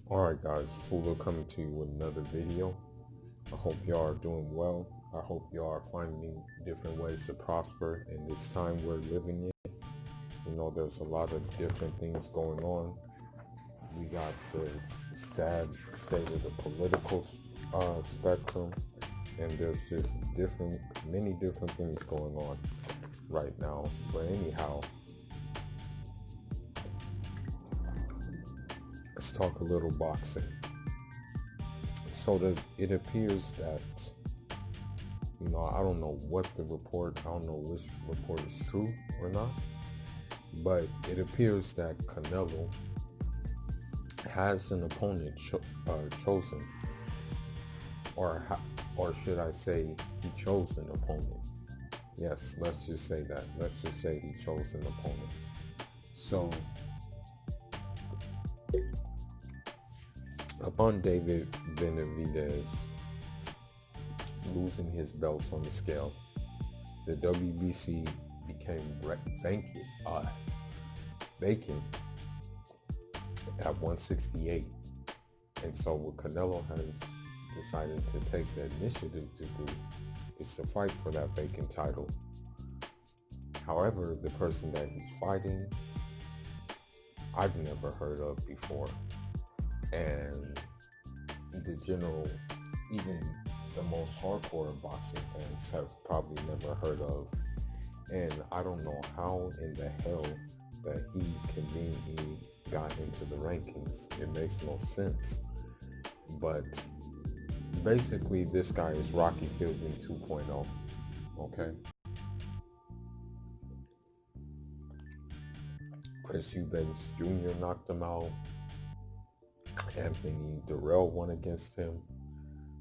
Alright guys, Fuller coming to you with another video. I hope y'all are doing well. I hope y'all are finding different ways to prosper in this time we're living in. There's a lot of different things going on. We got the sad state of the political spectrum, and there's just many different things going on right now. But anyhow, let's talk a little boxing. So it appears that, I don't know I don't know which report is true or not, but it appears that Canelo has an opponent chosen, or should I say he chose an opponent. Yes, let's just say that. Let's just say he chose an opponent. So, upon David Benavidez losing his belts on the scale, the WBC became vacant at 168. And so what Canelo has decided to take the initiative to do is to fight for that vacant title. However, the person that he's fighting, I've never heard of before. And even the most hardcore boxing fans have probably never heard of. And I don't know how in the hell that he conveniently got into the rankings. It makes no sense. But basically, this guy is Rocky Fielding 2.0. Okay? Chris Eubanks Jr. knocked him out. Anthony Durrell won against him.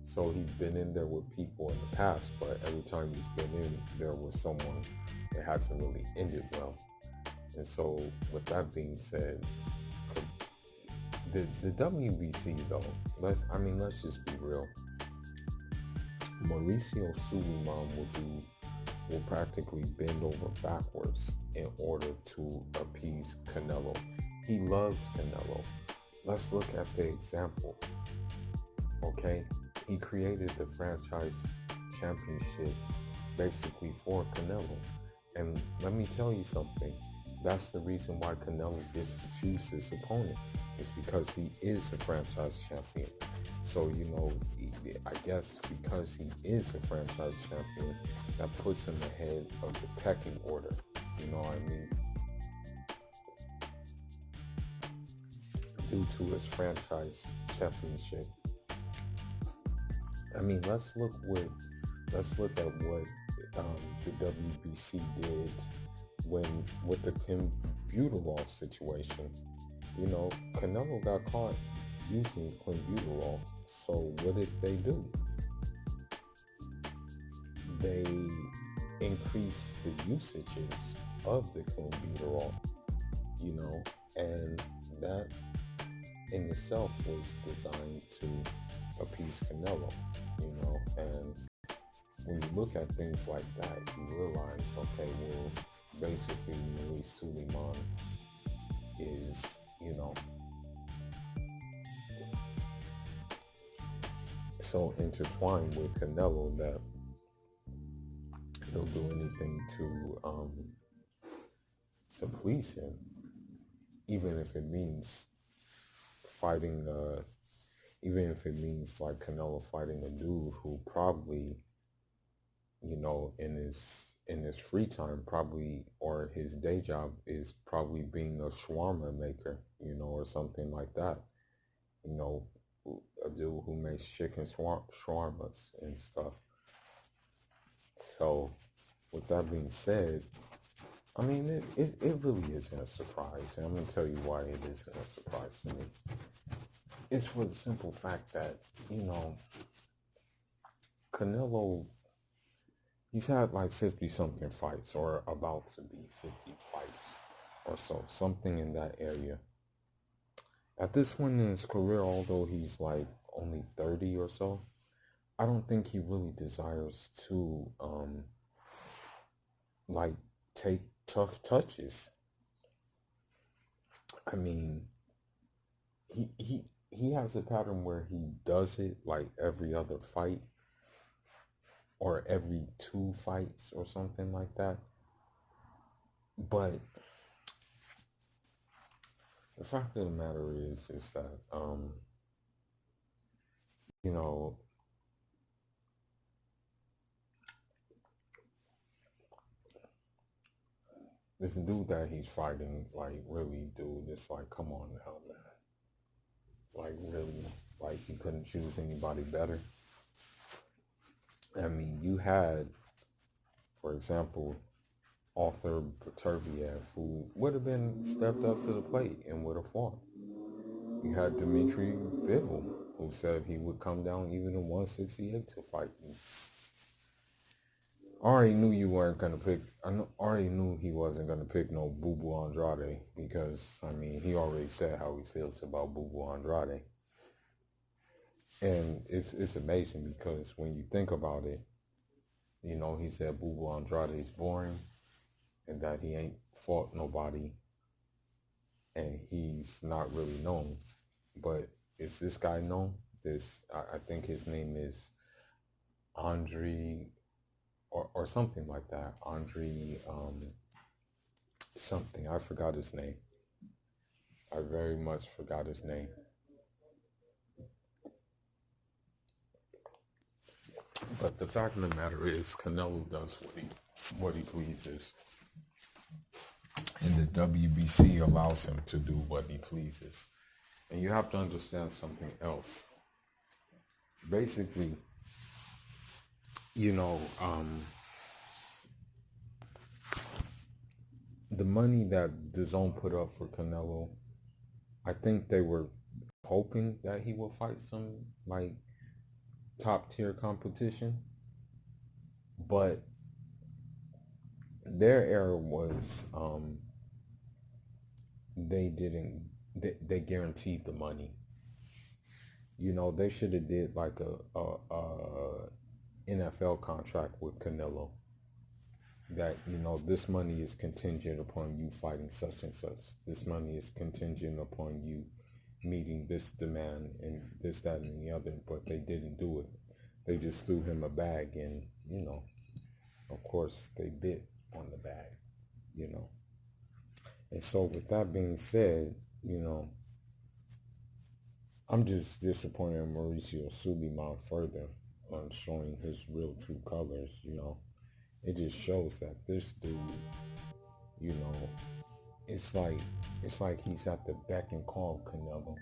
So he's been in there with people in the past, but every time he's been in there with someone, it hasn't really ended well. And so with that being said, the WBC though, let's just be real. Mauricio Suleiman will practically bend over backwards in order to appease Canelo. He loves Canelo. Let's look at the example. Okay, he created the franchise championship basically for Canelo. And let me tell you something. That's the reason why Canelo gets to choose his opponent. It's because he is a franchise champion. So, I guess because he is a franchise champion, that puts him ahead of the pecking order. You know what I mean? Due to his franchise championship. I mean, let's look at what the WBC did with the clenbuterol situation. Canelo got caught using clenbuterol. So what did they do? They increased the usages of the clenbuterol, and that in itself was designed to appease Canelo, and when you look at things like that, you realize, okay, well, basically Maurice Suleiman is, so intertwined with Canelo that he'll do anything to please him, even if it means like Canelo fighting a dude who probably, in his free time, probably, or his day job is probably being a shawarma maker, or something like that. A dude who makes chicken shawarmas and stuff. So, with that being said, I mean, it really isn't a surprise. And I'm going to tell you why it isn't a surprise to me. It's for the simple fact that, Canelo, he's had like 50 something fights, or about to be 50 fights or so, something in that area. At this point in his career, although he's like only 30 or so, I don't think he really desires to like take tough touches. I mean, he has a pattern where he does it like every other fight or every two fights or something like that. But the fact of the matter is that you know, this dude that he's fighting, like really, dude, it's like, come on now, man. Like really, like you couldn't choose anybody better. I mean, you had, for example, Arthur Peterviev, who would have been stepped up to the plate and would have fought. You had Dmitry Bivol, who said he would come down even to 168 to fight you. I already knew you weren't gonna pick. Already knew he wasn't gonna pick no Bubu Andrade because I mean he already said how he feels about Bubu Andrade, and it's amazing because when you think about it, you know he said Bubu Andrade is boring and that he ain't fought nobody and he's not really known. But is this guy known? I think his name is Andre or something like that. Andre something. I forgot his name. I very much forgot his name. But the fact of the matter is Canelo does what he pleases. And the WBC allows him to do what he pleases. And you have to understand something else. Basically, you know, the money that the zone put up for Canelo, I think they were hoping that he would fight some like top tier competition. But their error was they guaranteed the money. You know, they should have did like a NFL contract with Canelo that, you know, this money is contingent upon you fighting such and such. This money is contingent upon you meeting this demand and this, that, and the other. But they didn't do it. They just threw him a bag and, you know, of course they bit on the bag, you know. And so with that being said, you know, I'm just disappointed in Mauricio Suleiman further on showing his real true colors, you know. It just shows that this dude, you know, it's like he's at the beck and call of Canelo,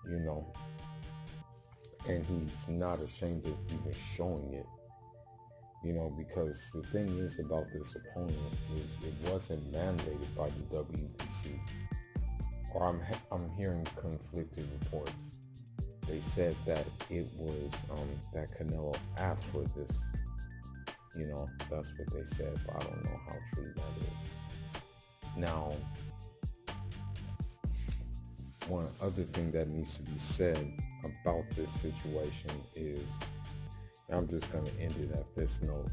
you know, and he's not ashamed of even showing it, you know, because the thing is about this opponent is it wasn't mandated by the WBC, or I'm hearing conflicting reports. They said that it was that Canelo asked for this. You know, that's what they said, but I don't know how true that is. Now, one other thing that needs to be said about this situation is, and I'm just going to end it at this note.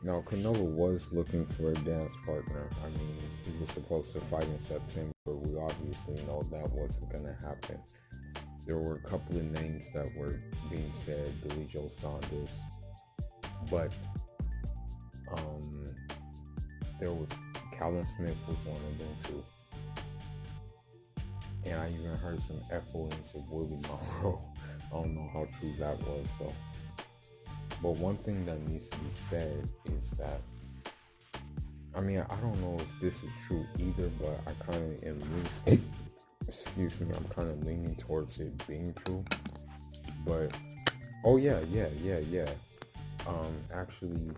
Now, Canelo was looking for a dance partner. I mean, he was supposed to fight in September. We obviously know that wasn't going to happen. There were a couple of names that were being said, Billy Joe Saunders, but there was Callum Smith was one of them too. And I even heard some echoings of Willie Monroe. I don't know how true that was though. But one thing that needs to be said is that, I mean, I don't know if this is true either, but I kind of am excuse me, I'm kind of leaning towards it being true. But, oh yeah. Actually,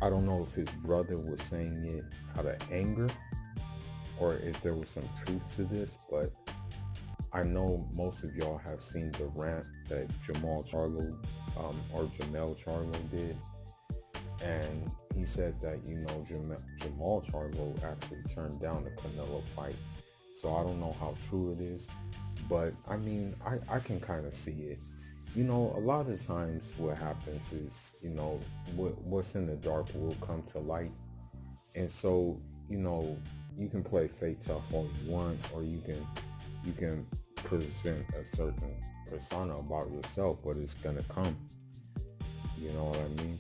I don't know if his brother was saying it out of anger or if there was some truth to this, but I know most of y'all have seen the rant that Jamel Charlo did. And he said that, you know, Jamel Charlo actually turned down the Canelo fight. So I don't know how true it is, but I mean, I can kind of see it. You know, a lot of times what happens is, you know, what's in the dark will come to light. And so, you know, you can play fake tough all you want, or you can present a certain persona about yourself, but it's gonna come. You know what I mean?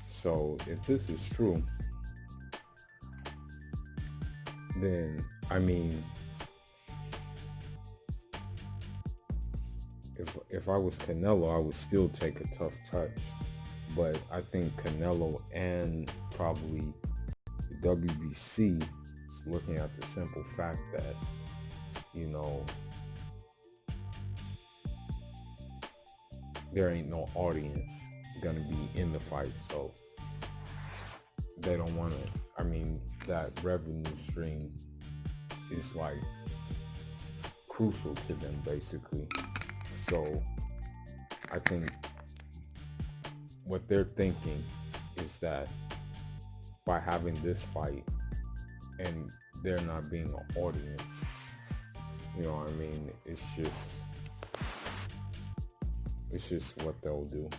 So if this is true, then I mean, if I was Canelo, I would still take a tough touch. But I think Canelo and probably the WBC is looking at the simple fact that, you know, there ain't no audience gonna be in the fight, so they don't want to. I mean, that revenue stream is like crucial to them, basically. So I think what they're thinking is that by having this fight and there not being an audience, you know what I mean? It's just what they'll do.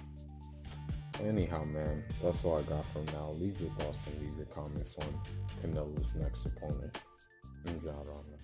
Anyhow, man, that's all I got for now. Leave your thoughts and leave your comments on Canelo's next opponent. Enjoy, man.